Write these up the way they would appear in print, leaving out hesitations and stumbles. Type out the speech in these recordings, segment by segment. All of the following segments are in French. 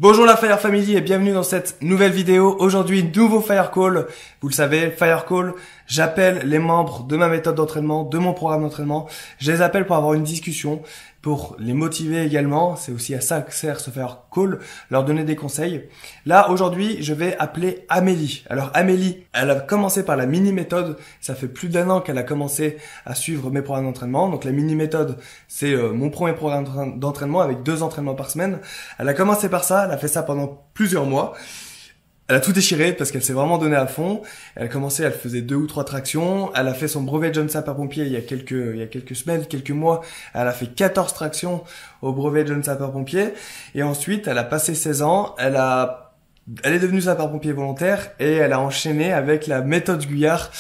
Bonjour la Fire Family et bienvenue dans cette nouvelle vidéo. Aujourd'hui, nouveau Fire Call. Vous le savez, Fire Call, j'appelle les membres de ma méthode d'entraînement, de mon programme d'entraînement. Je les appelle pour avoir une discussion, pour les motiver également. C'est aussi à ça que sert ce Fire Call, leur donner des conseils. Là, aujourd'hui, je vais appeler Amélie. Alors Amélie, elle a commencé par la mini-méthode. Ça fait plus d'1 an qu'elle a commencé à suivre mes programmes d'entraînement. Donc la mini-méthode, c'est mon premier programme d'entraînement avec 2 entraînements par semaine. Elle a commencé par ça, elle a fait ça pendant plusieurs mois. Elle a tout déchiré parce qu'elle s'est vraiment donnée à fond. Elle a commencé, elle faisait 2 ou 3 tractions. Elle a fait son brevet de jeune sapeur-pompier il y a quelques semaines, quelques mois. Elle a fait 14 tractions au brevet de jeune sapeur-pompier. Et ensuite, elle a passé 16 ans. Elle est devenue sapeur-pompier volontaire et elle a enchaîné avec la méthode Guyard.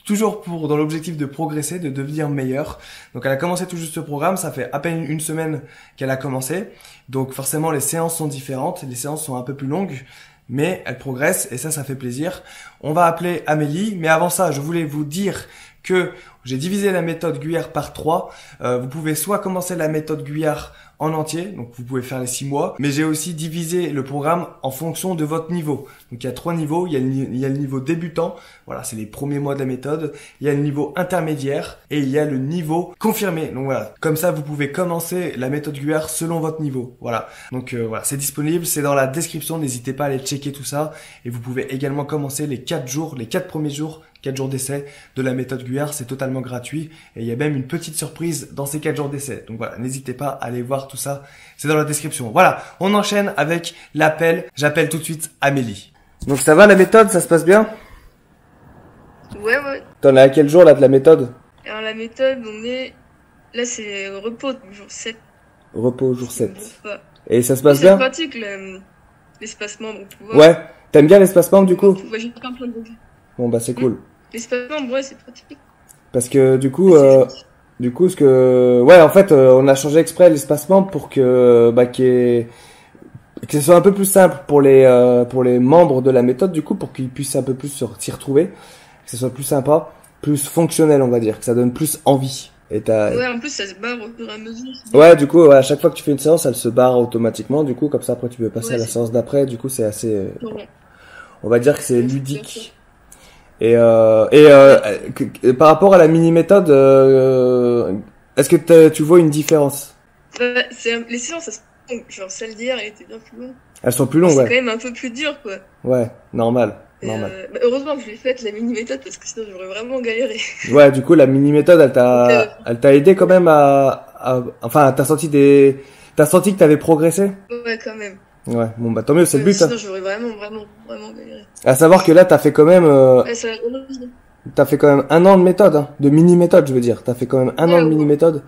Toujours dans l'objectif de progresser, de devenir meilleure. Donc elle a commencé tout juste ce programme, ça fait à peine une semaine qu'elle a commencé. Donc forcément les séances sont différentes, les séances sont un peu plus longues, mais elle progresse et ça fait plaisir. On va appeler Amélie, mais avant ça, je voulais vous dire que j'ai divisé la méthode Guyard par 3. Vous pouvez soit commencer la méthode Guyard en entier, donc vous pouvez faire les 6 mois, mais j'ai aussi divisé le programme en fonction de votre niveau. Donc il y a 3 niveaux, il y a le niveau débutant, voilà, c'est les premiers mois de la méthode, il y a le niveau intermédiaire et il y a le niveau confirmé. Donc voilà, comme ça vous pouvez commencer la méthode Guyard selon votre niveau. Voilà. Donc voilà, c'est disponible, c'est dans la description, n'hésitez pas à aller checker tout ça et vous pouvez également commencer les 4 premiers jours 4 jours d'essai de la méthode Guyard, c'est totalement gratuit et il y a même une petite surprise dans ces 4 jours d'essai. Donc voilà, n'hésitez pas à aller voir tout ça, c'est dans la description. Voilà, on enchaîne avec l'appel. J'appelle tout de suite Amélie. Donc ça va la méthode, ça se passe bien? Ouais. T'en es à quel jour là de la méthode? Alors la méthode, là c'est repos, jour 7. Repos jour 7. Bon, et ça se passe bien? C'est pratique l'espacement, donc tu vois. Ouais, t'aimes bien l'espacement du coup? Ouais, j'ai plein de degrés. Bon bah c'est cool. L'espacement, ouais, c'est pratique. Parce que du coup, ouais, en fait, on a changé exprès l'espacement pour que que ce soit un peu plus simple pour les membres de la méthode, du coup, pour qu'ils puissent un peu plus s'y retrouver, que ce soit plus sympa, plus fonctionnel, on va dire, que ça donne plus envie. Ouais, en plus ça se barre au fur et à mesure. Ouais, du coup, à chaque fois que tu fais une séance, elle se barre automatiquement, du coup, comme ça après tu peux passer à la séance d'après, du coup c'est assez, on va dire que c'est ludique. Et par rapport à la mini méthode, est-ce que tu vois une différence? Les séances, genre celle d'hier, elle était bien plus longue. Elles sont plus longues, ouais. C'est quand même un peu plus dur, quoi. Ouais, normal. Heureusement que je l'ai faite la mini méthode parce que sinon j'aurais vraiment galéré. Ouais, du coup la mini méthode, elle t'a aidé quand même enfin, t'as senti que t'avais progressé? Ouais, quand même. Ouais, bon bah tant mieux, c'est le but. Sinon j'aurais vraiment galéré. À savoir que là t'as fait quand même t'as fait quand même 1 an de méthode, hein, de mini méthode je veux dire. T'as fait quand même 1 an de mini méthode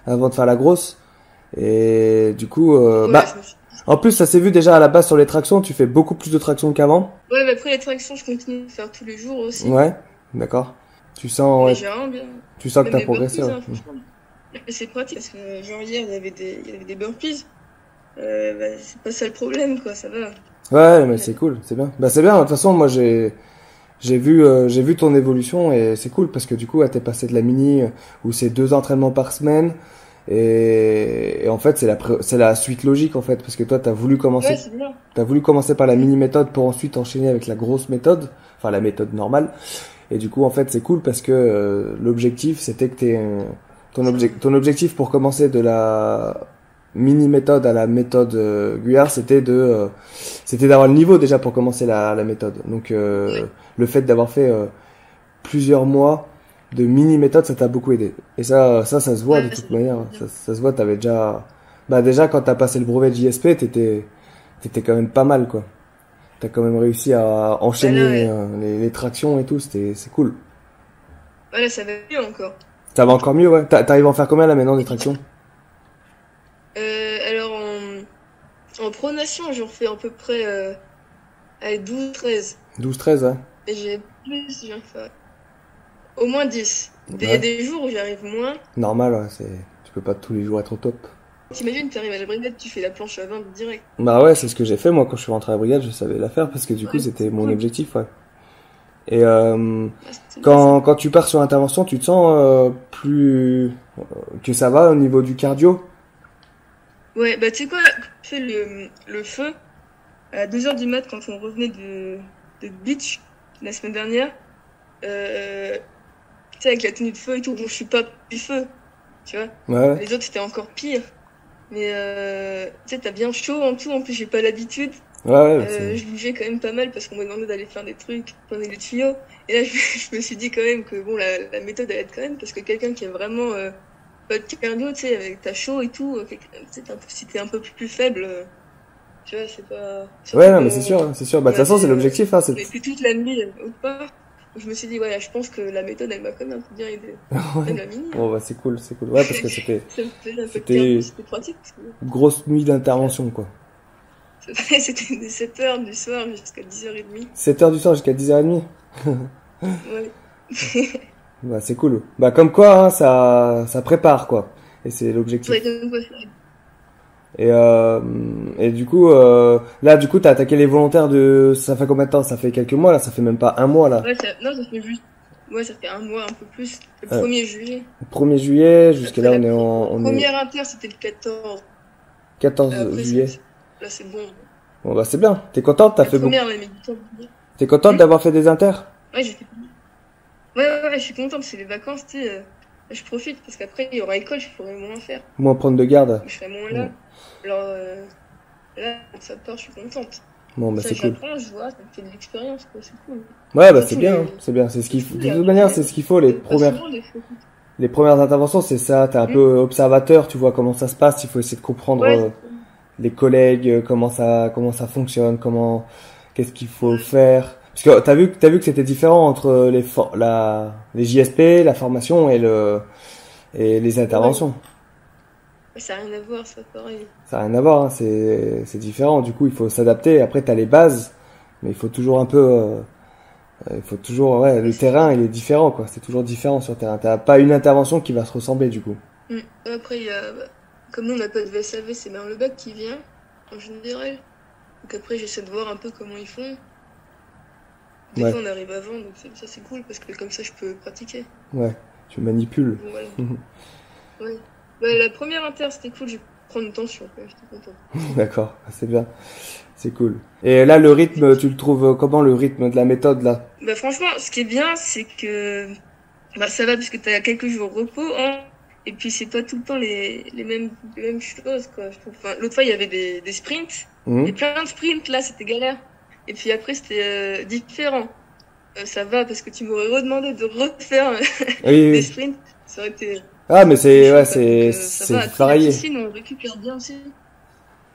avant de faire la grosse. Et du coup en plus ça s'est vu déjà à la base sur les tractions, tu fais beaucoup plus de tractions qu'avant. Ouais, mais après les tractions je continue de faire tous les jours aussi. Ouais, d'accord. Tu sens bien. Tu sens que t'as progressé. Ouais. C'est pratique parce que genre hier il y avait des burpees. C'est pas ça le problème, quoi, ça va. Ouais, mais c'est cool, c'est bien. Bah c'est bien, de toute façon, moi j'ai vu ton évolution et c'est cool parce que du coup, t'es passé de la mini où c'est 2 entraînements par semaine et en fait, c'est la suite logique en fait parce que toi t'as voulu commencer par la mini méthode pour ensuite enchaîner avec la grosse méthode, enfin la méthode normale. Et du coup, en fait, c'est cool parce que l'objectif c'était que ton objectif pour commencer de la mini méthode à la méthode Guyard, c'était d'avoir le niveau déjà pour commencer la méthode. Donc le fait d'avoir fait plusieurs mois de mini méthode, ça t'a beaucoup aidé. Et ça se voit de toute manière. Ça se voit, t'avais déjà quand t'as passé le brevet de JSP, t'étais quand même pas mal quoi. T'as quand même réussi à enchaîner les tractions et tout, c'est cool. Voilà, ça va mieux encore. Ça va encore mieux, ouais. T'arrives à en faire combien là maintenant des tractions? Alors en pronation, j'en fais à peu près à 12-13. 12-13, ouais. Et j'en fais au moins 10. Il y a des jours où j'arrive moins. Normal, ouais, tu peux pas tous les jours être au top. T'imagines, t'arrives à la brigade, tu fais la planche à 20 direct. Bah ouais, c'est ce que j'ai fait moi quand je suis rentré à la brigade, je savais la faire parce que du coup c'était mon objectif, ouais. Et quand tu pars sur intervention, tu te sens plus que ça va au niveau du cardio? Ouais, bah tu sais quoi, tu fais le feu, à 2 heures du mat, quand on revenait de beach la semaine dernière, tu sais, avec la tenue de feu et tout, bon, je suis pas du feu, tu vois. Ouais, Les autres, c'était encore pire. Mais tu sais, t'as bien chaud en tout, en plus, j'ai pas l'habitude. ouais, c'est... Je bougeais quand même pas mal parce qu'on m'a demandé d'aller faire des trucs, prendre les tuyaux. Et là, je me suis dit quand même que bon, la méthode, elle aide quand même, parce que quelqu'un qui a vraiment pas de cardio, tu sais, avec ta chaud et tout, si t'es un peu plus faible, tu vois, c'est pas... Ouais, Surtout non, mais c'est sûr, c'est sûr. Bah, de toute façon, c'est l'objectif, hein, c'est... on était toute la nuit autre part. Donc, je me suis dit, voilà, je pense que la méthode, elle m'a quand même un peu bien aidé. Même Ouais. la mini. Bon, bah, c'est cool, c'est cool. Ouais, parce que Ça me faisait un peu de c'était cardio, c'était pratique. Parce que une grosse nuit d'intervention, quoi. c'était de 7 heures du soir jusqu'à 10h30. 7 heures du soir jusqu'à 10h30. Ouais. Bah, c'est cool. Bah, comme quoi, hein, ça prépare, quoi. Et c'est l'objectif. Ouais, comme quoi, Et du coup, là, du coup, t'as attaqué les volontaires de, ça fait combien de temps? Ça fait quelques mois, là, ça fait même pas un mois, là. ouais, non, ça fait juste. Ouais, ça fait un mois, un peu plus. Le Euh, 1er juillet. 1er juillet, jusqu'à Après, là, la on est première inter, c'était le 14. 14 Après, juillet. là, c'est bon. Bon, bah, c'est bien. T'es contente? T'as La fait beaucoup. première, elle a mis du temps. T'es contente d'avoir fait des inters? Ouais, j'ai fait. Ouais, je suis contente, c'est les vacances, tu sais. Je profite parce qu'après, il y aura école, je pourrai moins faire. Moins prendre de garde. Je serai moins Ouais. là. Alors, là, ça part, je suis contente. Bon, bah, Ça, c'est cool. j'apprends, je vois, ça me fait de l'expérience, quoi, c'est cool. Ouais, bah, c'est Surtout bien, les- hein. C'est bien. C'est ce qu'il les faut. filles, De là, toute manière, c'est ce qu'il faut. pas souvent, des fois. Les premières interventions, c'est ça. T'es un peu observateur, tu vois comment ça se passe. Il faut essayer de comprendre Ouais, les collègues, comment ça fonctionne, qu'est-ce qu'il faut faire. Parce que t'as vu que c'était différent entre les JSP, la formation et les interventions. ça n'a rien à voir, c'est pas pareil. Ça n'a rien à voir, hein, c'est différent. Du coup, il faut s'adapter. Après, t'as les bases, mais il faut toujours un peu, il faut toujours, ouais, le terrain, il est différent, quoi. C'est toujours différent sur le terrain. T'as pas une intervention qui va se ressembler, du coup. Après, il y a, comme nous, on n'a pas de VSAV, c'est bien le bac qui vient, en général. Donc après, j'essaie de voir un peu comment ils font. Des Ouais. fois, on arrive avant, donc ça, c'est cool, parce que comme ça, je peux pratiquer. Ouais, tu manipules. Bon, voilà. Ouais. Ouais, la première inter, c'était cool, j'ai pu prendre une tension, quoi, j'étais content. D'accord, c'est bien. C'est cool. Et là, le rythme, tu le trouves comment, le rythme de la méthode, là? Bah, franchement, ce qui est bien, c'est que bah, ça va, parce que t'as quelques jours repos, hein, et puis c'est pas tout le temps les mêmes choses, quoi, je trouve. Enfin, l'autre fois, il y avait des sprints, Mhm. et plein de sprints, là, c'était galère. Et puis après, c'était différent. Ça va, parce que tu m'aurais redemandé de refaire Oui, des oui. sprints, ça aurait été Ah, mais c'est, chaud, ouais, quoi. Donc, ça va. Après, la varié. piscine, on récupère bien aussi,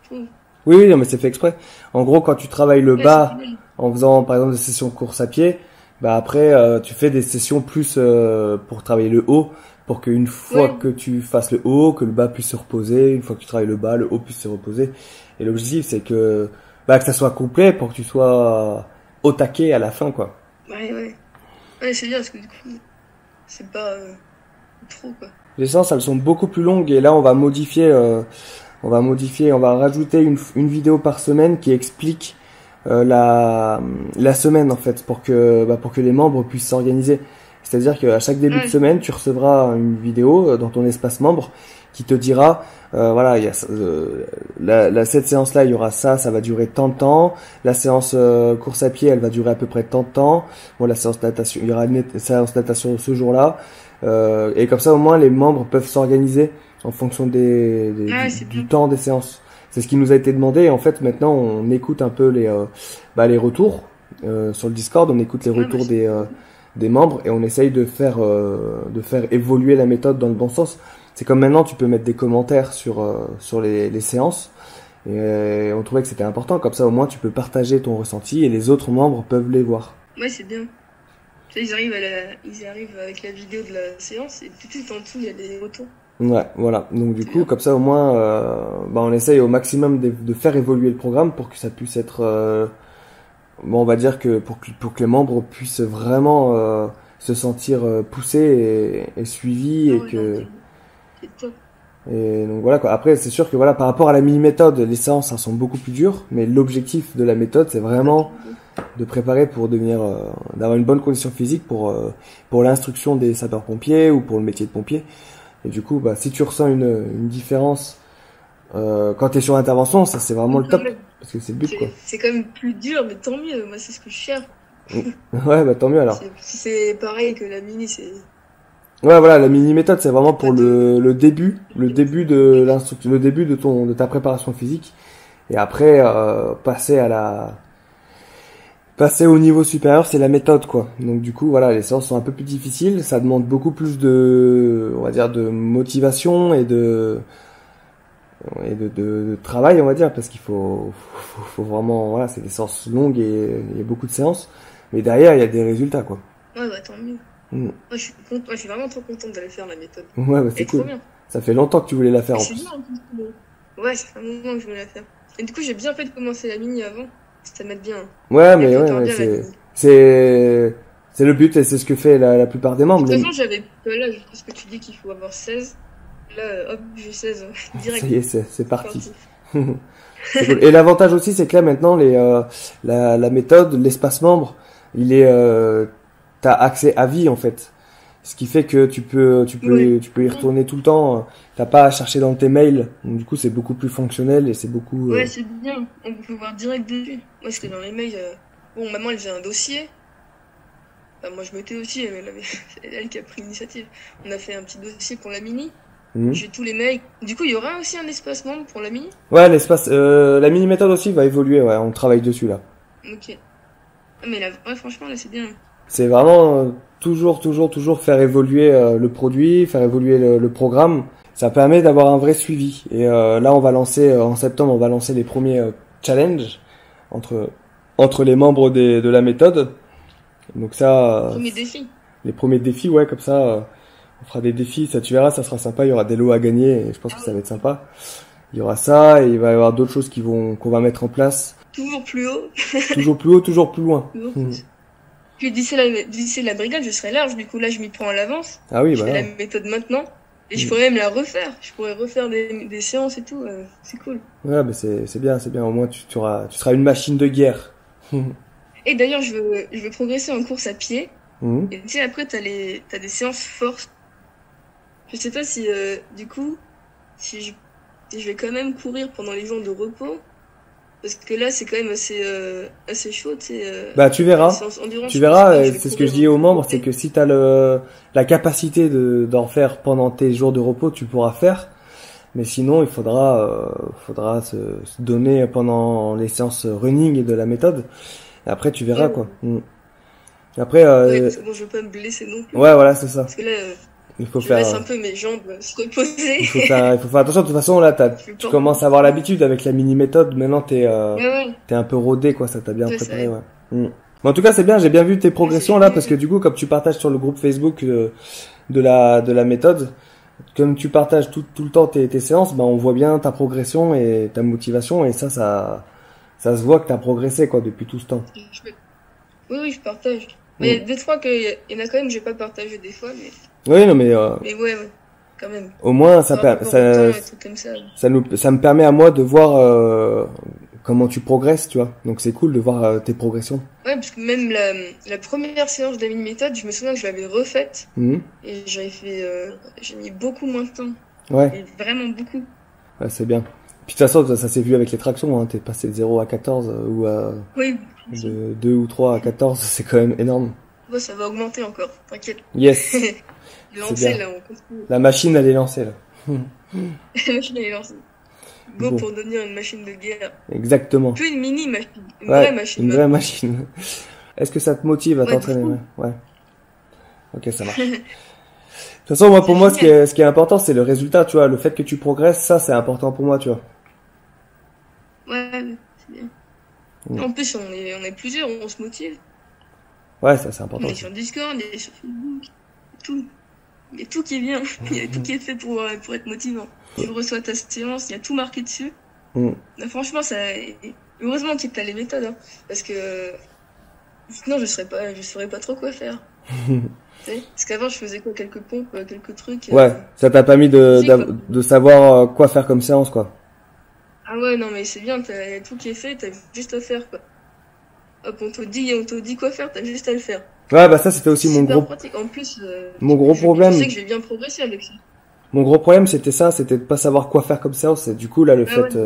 je trouve. Oui, oui, non, mais c'est fait exprès. En gros, quand tu travailles le Ouais, bas c'est bien. en faisant, par exemple, des sessions de course à pied, bah après, tu fais des sessions plus pour travailler le haut, pour qu'une fois Ouais. que tu fasses le haut, que le bas puisse se reposer, une fois que tu travailles le bas, le haut puisse se reposer. Et l'objectif, c'est que ça soit complet pour que tu sois au taquet à la fin, quoi. Ouais. Ouais, c'est bien, parce que du coup, c'est pas trop, quoi. Les séances, elles sont beaucoup plus longues et là, on va rajouter une vidéo par semaine qui explique la semaine en fait pour que les membres puissent s'organiser. C'est-à-dire qu'à chaque début de Ouais. semaine, tu recevras une vidéo dans ton espace membre qui te dira voilà, il y a cette séance-là, il y aura ça va durer tant de temps. La séance course à pied, elle va durer à peu près tant de temps. Bon, la séance natation, il y aura une séance natation ce jour-là. Et comme ça, au moins, les membres peuvent s'organiser en fonction Ouais, c'est du bien. temps des séances. C'est ce qui nous a été demandé. Et en fait, maintenant, on écoute un peu les retours sur le Discord. On écoute les Ouais, retours bah, des membres et on essaye de faire évoluer la méthode dans le bon sens. C'est comme maintenant, tu peux mettre des commentaires sur les séances. Et on trouvait que c'était important. Comme ça, au moins, tu peux partager ton ressenti et les autres membres peuvent les voir. ouais, c'est bien. Tu sais, ils arrivent avec la vidéo de la séance, et tout en dessous, il y a des retours. Ouais, voilà. Donc du C'est coup, bien. comme ça au moins, on essaye au maximum de faire évoluer le programme pour que ça puisse être, on va dire que pour que les membres puissent vraiment se sentir poussés et suivis Ah et ouais, non, que c'est top. et donc voilà quoi. Après, c'est sûr que voilà, par rapport à la mini-méthode, les séances elles sont beaucoup plus dures, mais l'objectif de la méthode, c'est vraiment de préparer pour d'avoir une bonne condition physique pour l'instruction des sapeurs-pompiers ou pour le métier de pompier. Et du coup, si tu ressens une différence quand tu es sur intervention, ça c'est vraiment le top. parce que c'est le but, quoi. C'est quand même plus dur, mais tant mieux. Moi, c'est ce que je cherche. Ouais, bah tant mieux alors. Si c'est pareil que la mini, c'est... Ouais, voilà, la mini méthode, c'est vraiment pour le début de l'instruction, le début de ta préparation physique. Et après, passer au niveau supérieur, c'est la méthode, quoi. Donc du coup, voilà, les séances sont un peu plus difficiles. Ça demande beaucoup plus on va dire, de motivation et de travail, on va dire, parce qu'il faut vraiment, voilà, c'est des séances longues et il y a beaucoup de séances. Mais derrière, il y a des résultats, quoi. Ouais, bah tant mieux. Moi, je suis vraiment trop contente d'aller faire la méthode. Ouais, bah c'est cool. Trop bien. Ça fait longtemps que tu voulais la faire en plus. Bien, en plus. Ouais, ça fait un moment que je voulais la faire. Et du coup, j'ai bien fait de commencer la mini avant. Ça m'aide bien. Ouais, mais ouais, c'est le but et c'est ce que fait la plupart des membres. De toute façon, j'avais pas là, parce que tu dis qu'il faut avoir 16. Là, hop, j'ai 16 direct. Ça y est, c'est parti. C'est cool. Et l'avantage aussi, c'est que là maintenant, la méthode, l'espace membre, t'as accès à vie en fait. Ce qui fait que tu peux y retourner tout le temps. T'as pas à chercher dans tes mails. Donc, du coup, c'est beaucoup plus fonctionnel et c'est beaucoup. Ouais, c'est bien. On peut voir direct dessus. Moi, c'était dans les mails. Bon, maman, elle faisait un dossier. Enfin, moi, je m'étais aussi. C'est elle qui a pris l'initiative. On a fait un petit dossier pour la mini. J'ai tous les mails. Du coup, il y aura aussi un espace membre pour la mini. Ouais, la mini méthode aussi va évoluer. Ouais, on travaille dessus là. Ok. Mais là, ouais, franchement, là, c'est bien. C'est vraiment toujours faire évoluer le produit, faire évoluer le programme. Ça permet d'avoir un vrai suivi. Et là, on va lancer en septembre, on va lancer les premiers challenges entre les membres de la méthode. Donc ça, les premiers défis, ouais, comme ça, on fera des défis. Ça, tu verras, ça sera sympa. Il y aura des lots à gagner. Et je pense que ça va être sympa. Il y aura ça et il va y avoir d'autres choses qu'on va mettre en place. Toujours plus haut. Toujours plus haut, toujours plus loin. Puis d'ici la brigade, je serai large. Du coup, là, je m'y prends à l'avance. Ah oui, je fais la méthode maintenant. Et je pourrais même la refaire. Je pourrais refaire des séances et tout. C'est cool. Ouais, mais c'est bien. Au moins, tu seras une machine de guerre. Et d'ailleurs, je veux progresser en course à pied. Et tu sais, après, t'as des séances force. Je sais pas si, du coup, si je vais quand même courir pendant les jours de repos. Parce que là, c'est quand même assez chaud, tu sais. Bah, tu verras. Tu verras, c'est ce que je dis aux membres, c'est que si t'as la capacité d'en faire pendant tes jours de repos, tu pourras faire. Mais sinon, il faudra se donner pendant les séances running de la méthode. Et après, tu verras, quoi. Après, parce que bon, je veux pas me blesser non plus. Ouais, voilà, c'est ça. Parce que là, je laisse un peu mes jambes se reposer. Il faut faire attention. De toute façon, là, tu commences à avoir l'habitude avec la mini méthode. Maintenant, t'es un peu rodé, quoi. Ça t'a bien préparé, ouais. Mais en tout cas, c'est bien. J'ai bien vu tes progressions là, parce que du coup, comme tu partages sur le groupe Facebook de la méthode, comme tu partages tout le temps tes séances, bah, on voit bien ta progression et ta motivation, et ça se voit que t'as progressé, quoi, depuis tout ce temps. Oui, je partage. Mais des fois qu'il y en a quand même, j'ai pas partagé des fois, mais. Oui, non, mais ouais, quand même. Au moins, ça me permet à moi de voir comment tu progresses, tu vois. Donc c'est cool de voir tes progressions. Ouais, parce que même la première séance de la mini méthode, je me souviens que je l'avais refaite et j'ai mis beaucoup moins de temps. Ouais. Et vraiment beaucoup. Ouais, c'est bien. Puis de toute façon, ça s'est vu avec les tractions, hein. T'es passé de 0 à 14 ou de 2 ou 3 à 14, c'est quand même énorme. Ouais, ça va augmenter encore, t'inquiète. Yes. Lancé, là, on continue. La machine, elle est lancée, là. La machine, elle est lancée. Go pour devenir une machine de guerre. Exactement. Plus une mini machine. Une vraie machine. Une vraie machine. Est-ce que ça te motive à t'entraîner? Ouais. Ok, ça marche. De toute façon, moi, pour moi, ce qui est important, c'est le résultat, tu vois. Le fait que tu progresses, ça, c'est important pour moi, tu vois. Ouais, c'est bien. En plus, on est plusieurs, on se motive. Ouais, ça, c'est important. On est sur Discord, on est sur Facebook, tout. Il y a tout qui est bien. Il y a tout qui est fait pour être motivant. Tu reçois ta séance, il y a tout marqué dessus. Franchement, heureusement que tu as les méthodes, hein, parce que sinon je saurais pas trop quoi faire. Parce qu'avant je faisais quelques pompes, quelques trucs. Ouais, ça t'a permis de savoir quoi faire comme séance, quoi. Ah ouais, non mais c'est bien, il y a tout qui est fait, t'as juste à faire, quoi. Hop, on te dit quoi faire, t'as juste à le faire. Ouais, bah ça c'était aussi mon gros pratique. En plus, problème. Je sais que je vais bien progresser avec ça. Mon gros problème c'était de pas savoir quoi faire comme séance, et du coup là le fait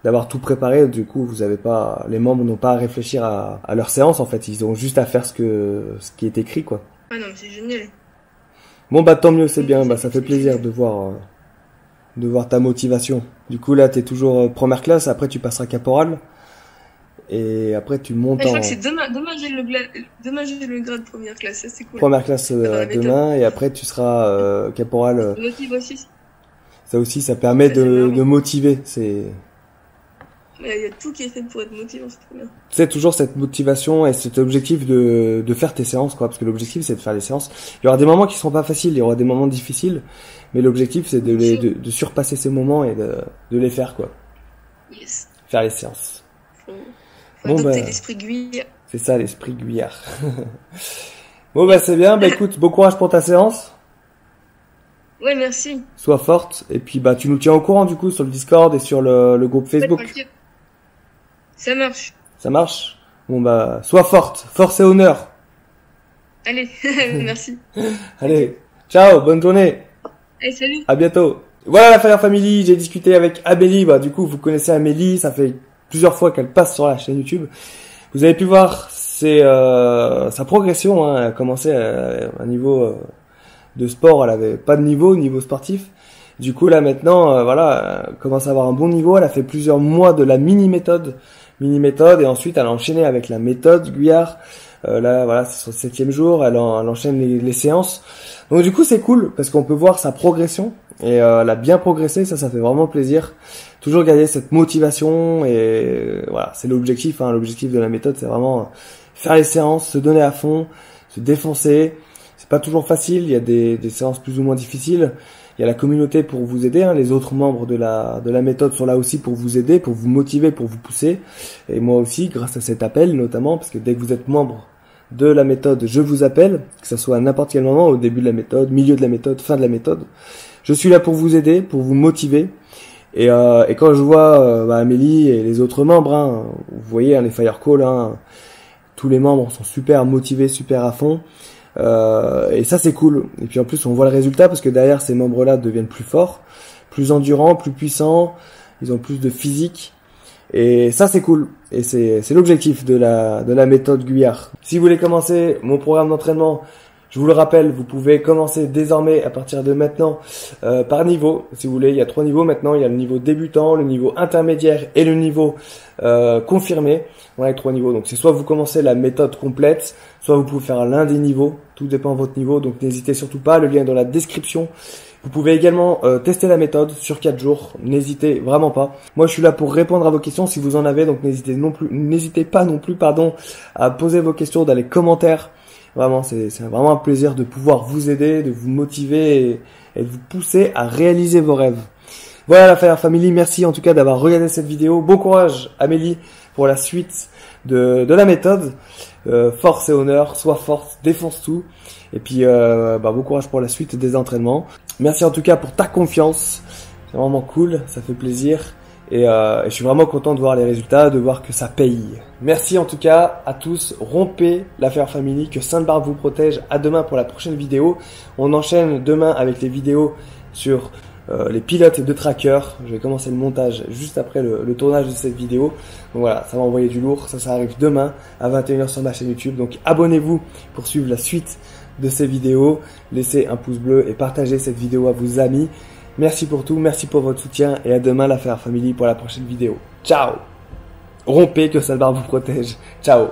d'avoir tout préparé. Du coup, vous avez pas, les membres n'ont pas à réfléchir à leur séance en fait. Ils ont juste à faire ce qui est écrit quoi. Ah non, mais c'est génial. Bon bah tant mieux, c'est bien. Bah ça fait plaisir de voir ta motivation. Du coup là, t'es toujours première classe. Après, tu passeras caporal. Et après, tu montes Je crois que c'est demain j'ai le grade première classe, ça c'est cool. Première classe demain, et après tu seras caporal. Ça motive aussi. Ça aussi, ça permet de motiver. Il y a tout qui est fait pour être motivant, c'est trop bien. C'est toujours cette motivation et cet objectif de faire tes séances, quoi. Parce que l'objectif, c'est de faire les séances. Il y aura des moments qui seront pas faciles, il y aura des moments difficiles. Mais l'objectif, c'est de surpasser ces moments et de les faire, quoi. Yes. Faire les séances. Faut adopter l'esprit Guyard. C'est ça, l'esprit Guyard. Bon, bah, c'est bien. Bah, écoute, bon courage pour ta séance. Ouais, merci. Sois forte. Et puis, bah, tu nous tiens au courant, du coup, sur le Discord et sur le groupe Facebook. Ça marche. Ça marche? Bon, bah, sois forte. Force et honneur. Allez, merci. Allez, ciao, bonne journée. Allez, salut. À bientôt. Voilà la Fire Family, j'ai discuté avec Amélie. Bah, du coup, vous connaissez Amélie, ça fait plusieurs fois qu'elle passe sur la chaîne YouTube. Vous avez pu voir sa progression, hein. Elle a commencé à un niveau de sport, elle avait pas de niveau sportif. Du coup, là maintenant, voilà, elle commence à avoir un bon niveau. Elle a fait plusieurs mois de la mini-méthode, et ensuite elle a enchaîné avec la méthode Guyard. Là, voilà, c'est son 7e jour, elle enchaîne les séances. Donc du coup, c'est cool parce qu'on peut voir sa progression et elle a bien progressé, ça fait vraiment plaisir. Toujours garder cette motivation et voilà, c'est l'objectif. Hein. L'objectif de la méthode, c'est vraiment faire les séances, se donner à fond, se défoncer. C'est pas toujours facile, il y a des séances plus ou moins difficiles. Il y a la communauté pour vous aider, hein. Les autres membres de la méthode sont là aussi pour vous aider, pour vous motiver, pour vous pousser. Et moi aussi, grâce à cet appel notamment, parce que dès que vous êtes membre de la méthode, je vous appelle, que ce soit à n'importe quel moment, au début de la méthode, milieu de la méthode, fin de la méthode. Je suis là pour vous aider, pour vous motiver. Et quand je vois Amélie et les autres membres, hein, vous voyez hein, les Fire Call, hein, tous les membres sont super motivés, super à fond. Et ça c'est cool. Et puis en plus on voit le résultat parce que derrière ces membres-là deviennent plus forts, plus endurants, plus puissants. Ils ont plus de physique. Et ça c'est cool. Et c'est l'objectif de la méthode Guyard. Si vous voulez commencer mon programme d'entraînement, je vous le rappelle, vous pouvez commencer désormais à partir de maintenant par niveau. Si vous voulez, il y a 3 niveaux maintenant. Il y a le niveau débutant, le niveau intermédiaire et le niveau confirmé. Voilà les 3 niveaux. Donc c'est soit vous commencez la méthode complète, soit vous pouvez faire l'un des niveaux. Tout dépend de votre niveau. Donc n'hésitez surtout pas. Le lien est dans la description. Vous pouvez également tester la méthode sur 4 jours. N'hésitez vraiment pas. Moi, je suis là pour répondre à vos questions si vous en avez. Donc n'hésitez pas non plus, à poser vos questions dans les commentaires. Vraiment, c'est vraiment un plaisir de pouvoir vous aider, de vous motiver et de vous pousser à réaliser vos rêves. Voilà la Fire Family, merci en tout cas d'avoir regardé cette vidéo. Bon courage Amélie pour la suite de la méthode. Force et honneur, sois forte, défonce tout. Et puis bon courage pour la suite des entraînements. Merci en tout cas pour ta confiance. C'est vraiment cool, ça fait plaisir. Et je suis vraiment content de voir les résultats, de voir que ça paye. Merci en tout cas à tous. Rompez la Fire Family, que Sainte Barbe vous protège. À demain pour la prochaine vidéo. On enchaîne demain avec les vidéos sur les pilotes de tracker. Je vais commencer le montage juste après le tournage de cette vidéo. Donc voilà, ça va envoyer du lourd. Ça arrive demain à 21h sur ma chaîne YouTube. Donc abonnez-vous pour suivre la suite de ces vidéos. Laissez un pouce bleu et partagez cette vidéo à vos amis. Merci pour tout, merci pour votre soutien et à demain la Fire Family pour la prochaine vidéo. Ciao! Rompez, que Sainte Barbe vous protège. Ciao!